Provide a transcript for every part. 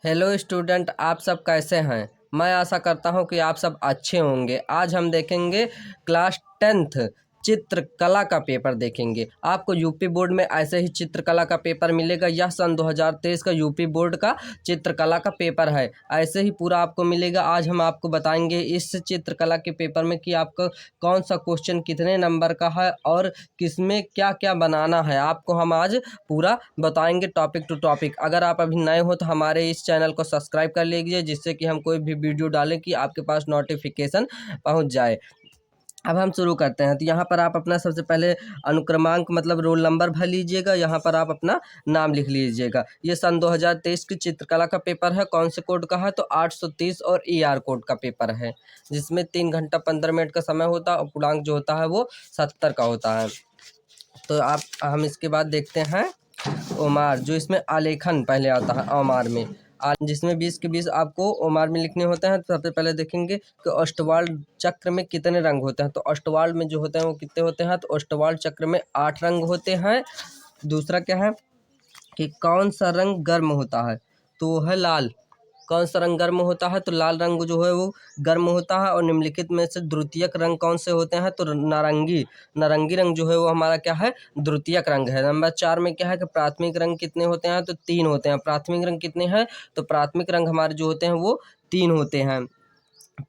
Hello student, आप सब कैसे हैं। मैं आशा करता हूं कि आप सब अच्छे होंगे। आज हम देखेंगे क्लास 10th चित्रकला का पेपर देखेंगे। आपको यूपी बोर्ड में ऐसे ही चित्रकला का पेपर मिलेगा। यह सन 2023 का यूपी बोर्ड का चित्रकला का पेपर है। ऐसे ही पूरा आपको मिलेगा। आज हम आपको बताएंगे इस चित्रकला के पेपर में कि आपको कौन सा क्वेश्चन कितने नंबर का है और किसमें क्या क्या बनाना है। आपको हम आज पूरा बताएंगे टॉपिक टू टॉपिक। अगर आप अभी नए हो तो हमारे इस चैनल को सब्सक्राइब कर लीजिए, जिससे कि हम कोई भी वीडियो डालें कि आपके पास नोटिफिकेशन पहुंच जाए। अब हम शुरू करते हैं। तो यहाँ पर आप अपना सबसे पहले अनुक्रमांक मतलब रोल नंबर भर लीजिएगा। यहाँ पर आप अपना नाम लिख लीजिएगा। ये सन 2023 की चित्रकला का पेपर है। कौन से कोड का है? तो 830 और ER कोड का पेपर है, जिसमें 3 घंटा 15 मिनट का समय होता है और पूर्णांक जो होता है वो 70 का होता है। तो हम इसके बाद देखते हैं ओमार, जो इसमें आलेखन पहले आता है ओमार में, जिसमें 20 के 20 आपको ओमार में लिखने होते हैं। तो सबसे पहले देखेंगे कि अष्टवाल चक्र में कितने रंग होते हैं। तो अष्टवाल में जो होते हैं वो कितने होते हैं? तो अष्टवाल चक्र में 8 रंग होते हैं। दूसरा क्या है कि कौन सा रंग गर्म होता है? तो वो है लाल। कौन सा रंग गर्म होता है? तो लाल रंग जो है वो गर्म होता है। और निम्नलिखित में से द्वितीयक रंग कौन से होते हैं? तो नारंगी। नारंगी रंग जो है वो हमारा क्या है? द्वितीयक रंग है। नंबर 4 में क्या है कि प्राथमिक रंग कितने होते हैं? तो 3 होते हैं। प्राथमिक रंग कितने हैं? तो प्राथमिक रंग हमारे जो होते हैं वो 3 होते हैं।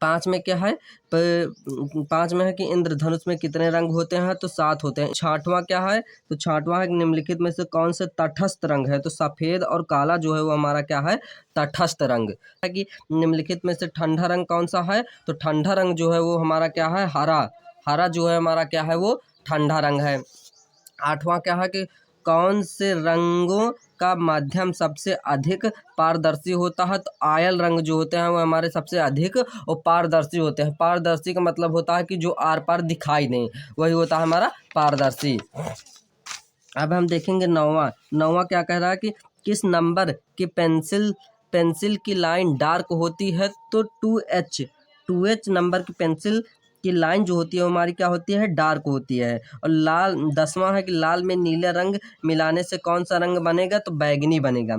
5 में क्या है? 5 में है कि इंद्रधनुष में कितने रंग होते हैं? तो 7 होते हैं। छठवां क्या है? तो छठवां है निम्नलिखित में से कौन से तटस्थ रंग है? तो सफ़ेद और काला जो है वो हमारा क्या है? तटस्थ रंग है। कि निम्नलिखित में से ठंडा रंग कौन सा है? तो ठंडा रंग जो है वो हमारा क्या है? हरा। हरा जो है हमारा क्या है? वो ठंडा रंग है। 8वां क्या है कि कौन से रंगों का माध्यम सबसे अधिक पारदर्शी होता है? तो आयल रंग जो होते हैं वो हमारे सबसे अधिक और पारदर्शी होते हैं। पारदर्शी का मतलब होता है कि जो आर पार दिखाई नहीं, वही होता है हमारा पारदर्शी। अब हम देखेंगे नौवां क्या कह रहा है कि किस नंबर की पेंसिल की लाइन डार्क होती है? तो 2H नंबर की पेंसिल की लाइन जो होती है वो हमारी क्या होती है? डार्क होती है। और लाल 10वां है कि लाल में नीले रंग मिलाने से कौन सा रंग बनेगा? तो बैगनी बनेगा।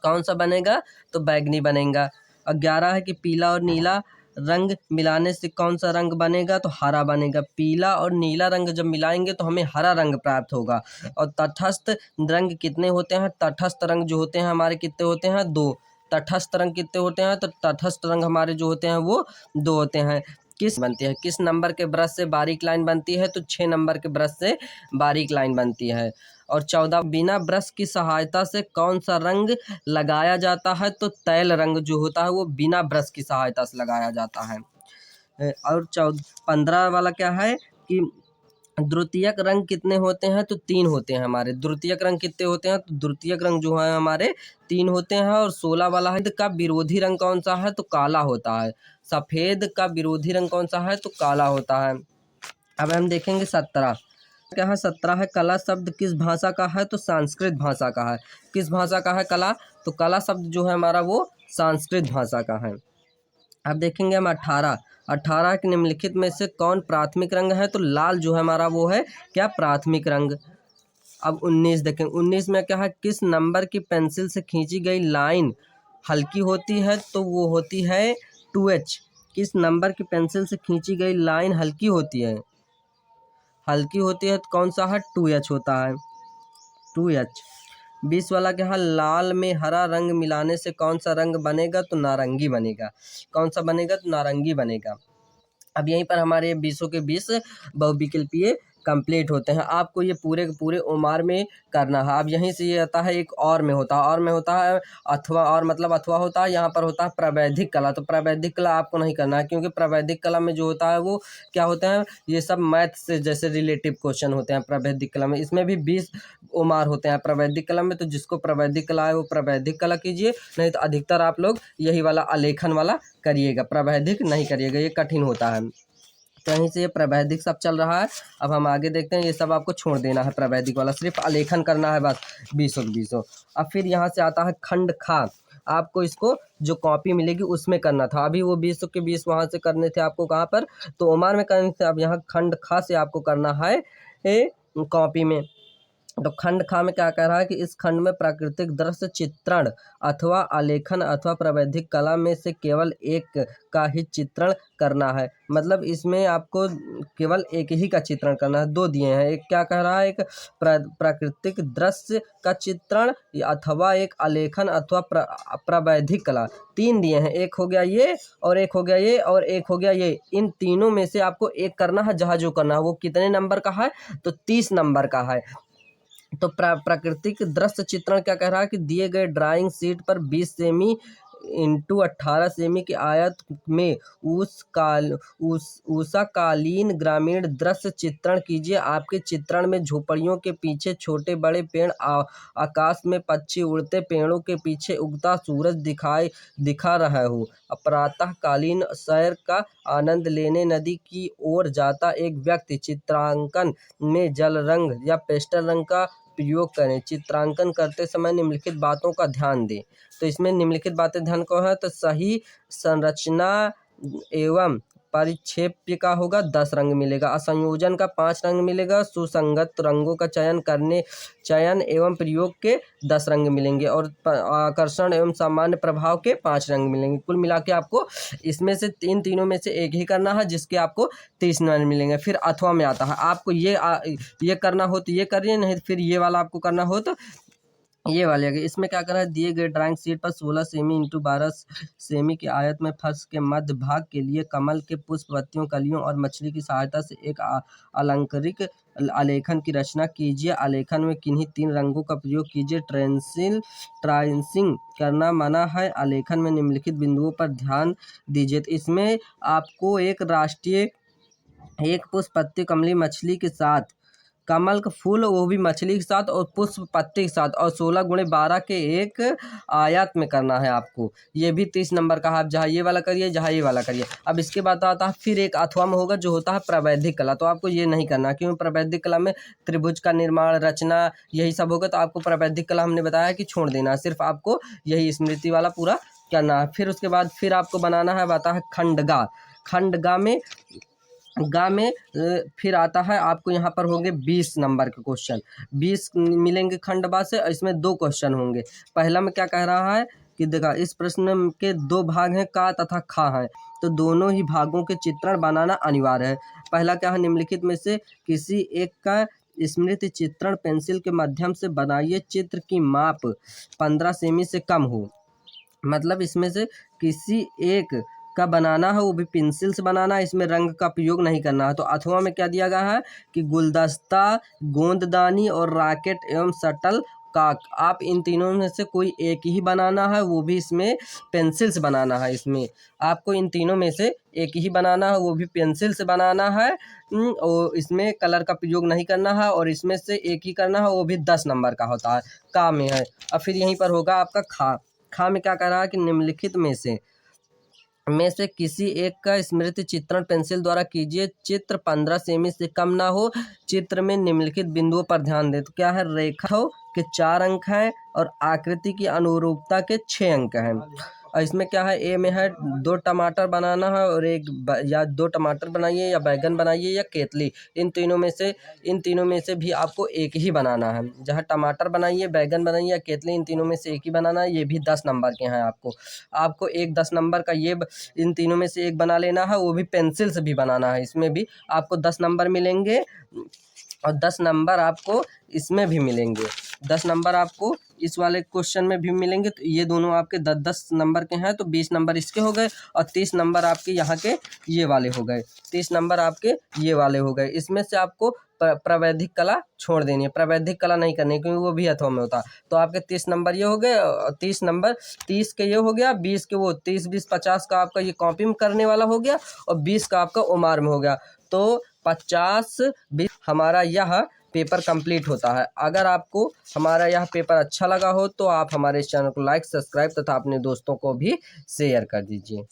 कौन सा बनेगा? तो बैगनी बनेगा। 11 है कि पीला और नीला रंग मिलाने से कौन सा रंग बनेगा? तो हरा बनेगा। पीला और नीला रंग जब मिलाएंगे तो हमें हरा रंग प्राप्त होगा। और तटस्थ रंग कितने होते हैं? तटस्थ रंग जो होते हैं हमारे कितने होते हैं? 2। तटस्थ रंग कितने होते हैं? तो तटस्थ रंग हमारे जो होते हैं वो 2 होते हैं। किस बनती है? किस नंबर के ब्रश से बारीक लाइन बनती है? तो 6 नंबर के ब्रश से बारीक लाइन बनती है। और 14 बिना ब्रश की सहायता से कौन सा रंग लगाया जाता है? तो तैल रंग जो होता है वो बिना ब्रश की सहायता से लगाया जाता है। और 15 वाला क्या है कि द्वितीयक रंग कितने होते हैं? तो 3 होते हैं हमारे। द्वितीयक रंग कितने होते हैं? तो द्वितीयक रंग जो है हमारे 3 होते हैं। और 16 वाला है का विरोधी रंग कौन सा है? तो काला होता है। सफ़ेद का विरोधी रंग कौन सा है? तो काला होता है। अब हम देखेंगे 17 क्या है? 17 है कला शब्द किस भाषा का है? तो संस्कृत भाषा का है। किस भाषा का है कला? तो कला शब्द जो है हमारा वो संस्कृत भाषा का है। अब देखेंगे हम 18 के निम्नलिखित में से कौन प्राथमिक रंग है? तो लाल जो है हमारा वो है क्या? प्राथमिक रंग। अब 19 देखें। 19 में क्या है? किस नंबर की पेंसिल से खींची गई लाइन हल्की होती है? तो वो होती है 2H। किस नंबर की पेंसिल से खींची गई लाइन हल्की होती है? हल्की होती है तो कौन सा है? 2H होता है। 2H। 20 वाला क्या है? लाल में हरा रंग मिलाने से कौन सा रंग बनेगा? तो नारंगी बनेगा। कौन सा बनेगा? तो नारंगी बनेगा। अब यहीं पर हमारे 20 के 20 बहुविकल्पीय कंप्लीट होते हैं। आपको ये पूरे के पूरे ओमार में करना है। अब यहीं से ये आता है एक और में होता है। और में होता है अथवा। और मतलब अथवा होता है। यहाँ पर होता है प्रावैधिक कला। तो प्रावैधिक कला आपको नहीं करना है, क्योंकि प्रावैधिक कला में जो होता है वो क्या होता है? ये सब मैथ से जैसे रिलेटिव क्वेश्चन होते हैं प्रावैधिक कला में। इसमें भी 20 ओमार होते हैं प्रावैधिक कला में। तो जिसको प्रावैधिक कला है वो प्रावैधिक कला कीजिए, नहीं तो अधिकतर आप लोग यही वाला आलेखन वाला करिएगा, प्रावैधिक नहीं करिएगा, ये कठिन होता है। कहीं से ये प्रावैधिक सब चल रहा है। अब हम आगे देखते हैं। ये सब आपको छोड़ देना है प्रावैधिक वाला, सिर्फ आलेखन करना है बस 20 के 20। अब फिर यहाँ से आता है खंड खा। आपको इसको जो कॉपी मिलेगी उसमें करना था। अभी वो 20 के 20 वहाँ से करने थे आपको कहाँ पर? तो ओमार में करने थे। अब यहाँ खंड खा से आपको करना है कॉपी में। तो खंड खा में क्या कह रहा है कि इस खंड में प्राकृतिक दृश्य चित्रण अथवा आलेखन अथवा प्रावैधिक कला में से केवल एक का ही चित्रण करना है। मतलब इसमें आपको केवल एक ही का चित्रण करना है। दो दिए हैं, एक क्या कह रहा है, एक प्राकृतिक दृश्य का चित्रण अथवा एक आलेखन अथवा प्रावैधिक कला। तीन दिए हैं, एक हो गया ये और एक हो गया ये और एक हो गया ये। इन तीनों में से आपको एक करना है, जहाँ जो करना है वो कितने नंबर का है, तो 30 नंबर का है। तो प्राकृतिक दृश्य चित्रण क्या कह रहा है कि दिए गए ड्राइंग शीट पर 20 सेमी इंटू 18 सेमी की आयत में उषाकालीन ग्रामीण दृश्य चित्रण कीजिए। आपके चित्रण में झोपड़ियों के पीछे छोटे बड़े पेड़, आकाश में पक्षी उड़ते, पेड़ों के पीछे उगता सूरज दिखा रहा हो। प्रातःकालीन सैर का आनंद लेने नदी की ओर जाता एक व्यक्ति। चित्रांकन में जल रंग या पेस्टल रंग का प्रयोग करें। चित्रांकन करते समय निम्नलिखित बातों का ध्यान दें। तो इसमें निम्नलिखित बातें ध्यान को है, तो सही संरचना एवं परिक्षेप्य का होगा 10 रंग मिलेगा, असंयोजन का 5 रंग मिलेगा, सुसंगत रंगों का चयन एवं प्रयोग के 10 रंग मिलेंगे और आकर्षण एवं सामान्य प्रभाव के 5 रंग मिलेंगे। कुल मिला के आपको इसमें से तीनों में से एक ही करना है, जिसके आपको 30 रंग मिलेंगे। फिर अथवा में आता है, आपको ये करना हो तो ये करिए, नहीं तो फिर ये वाला आपको करना हो तो ये वाले। इसमें क्या करना है, दिए गए ड्राइंग शीट पर 16 सेमी इंटू 12 सेमी की आयत में फर्श के मध्य भाग के लिए कमल के पुष्प, पत्तियों, कलियों और मछली की सहायता से एक अलंकारिक आलेखन की रचना कीजिए। आलेखन में किन्हीं 3 रंगों का प्रयोग कीजिए। ट्रांसिंग करना मना है। आलेखन में निम्नलिखित बिंदुओं पर ध्यान दीजिए। तो इसमें आपको एक पुष्प, पत्ती, कमली, मछली के साथ, कमल का फूल वो भी मछली के साथ और पुष्प पत्ती के साथ, और 16 गुणे 12 के एक आयत में करना है आपको। ये भी 30 नंबर का है। आप जहाँ ये वाला करिए, जहाँ ये वाला करिए। अब इसके बाद आता है फिर एक अथवा में होगा जो होता है प्रावैधिक कला। तो आपको ये नहीं करना, क्योंकि प्रावैधिक कला में त्रिभुज का निर्माण, रचना, यही सब होगा। तो आपको प्रावैधिक कला हमने बताया कि छोड़ देना, सिर्फ आपको यही स्मृति वाला पूरा करना है। फिर उसके बाद फिर आपको बनाना है, आता है खंडगा। खंडगा में फिर आता है आपको यहाँ पर होंगे 20 नंबर के क्वेश्चन, 20 मिलेंगे खंडवा से। इसमें 2 क्वेश्चन होंगे। पहला में क्या कह रहा है कि देखा, इस प्रश्न के 2 भाग हैं, का तथा खा है, तो दोनों ही भागों के चित्रण बनाना अनिवार्य है। पहला क्या है, निम्नलिखित में से किसी एक का स्मृति चित्रण पेंसिल के माध्यम से बनाइए। चित्र की माप 15 सेमी से कम हो। मतलब इसमें से किसी एक का बनाना है, वो भी पेंसिल से बनाना है, इसमें रंग का प्रयोग नहीं करना है। तो अथवा में क्या दिया गया है कि गुलदस्ता, गोंददानी और रॉकेट एवं शटल कॉक। आप इन तीनों में से कोई एक ही बनाना है, वो भी इसमें पेंसिल से बनाना है। इसमें आपको इन तीनों में से एक ही बनाना है, वो भी पेंसिल से बनाना है, और इसमें कलर का प्रयोग नहीं करना है, और इसमें से एक ही करना है, वो भी 10 नंबर का होता है। का में है। और फिर यहीं पर होगा आपका खा में क्या कह रहा है कि निम्नलिखित में से किसी एक का स्मृति चित्रण पेंसिल द्वारा कीजिए। चित्र 15 सेमी से कम ना हो। चित्र में निम्नलिखित बिंदुओं पर ध्यान दें। तो क्या है, रेखा के 4 अंक हैं और आकृति की अनुरूपता के 6 अंक हैं। और इसमें क्या है, ए में है 2 टमाटर बनाना है, और या 2 टमाटर बनाइए, या बैगन बनाइए, या केतली। इन तीनों में से भी आपको एक ही बनाना है। जहाँ टमाटर बनाइए, बैगन बनाइए या केतली, इन तीनों में से एक ही बनाना है। ये भी 10 नंबर के हैं। आपको एक 10 नंबर का ये इन तीनों में से एक बना लेना है, वो भी पेंसिल से भी बनाना है। इसमें भी आपको 10 नंबर मिलेंगे, और 10 नंबर आपको इसमें भी मिलेंगे। 10 नंबर आपको इस वाले क्वेश्चन में भी मिलेंगे। तो ये दोनों आपके 10-10 नंबर के हैं, तो 20 नंबर इसके हो गए, और 30 नंबर आपके यहाँ के ये वाले हो गए। 30 नंबर आपके ये वाले हो गए। इसमें से आपको प्रावैधिक कला छोड़ देनी है, प्रावैधिक कला नहीं करनी, क्योंकि वो भी अथवा में होता है। तो आपके 30 नंबर ये हो गए, और 30 नंबर 30 के ये हो गया, 20 के वो 30, 20, 50 का आपका ये कॉपी में करने वाला हो गया, और 20 का आपका उमार में हो गया। तो 50-20 हमारा यह पेपर कंप्लीट होता है। अगर आपको हमारा यह पेपर अच्छा लगा हो तो आप हमारे इस चैनल को लाइक, सब्सक्राइब तथा अपने दोस्तों को भी शेयर कर दीजिए।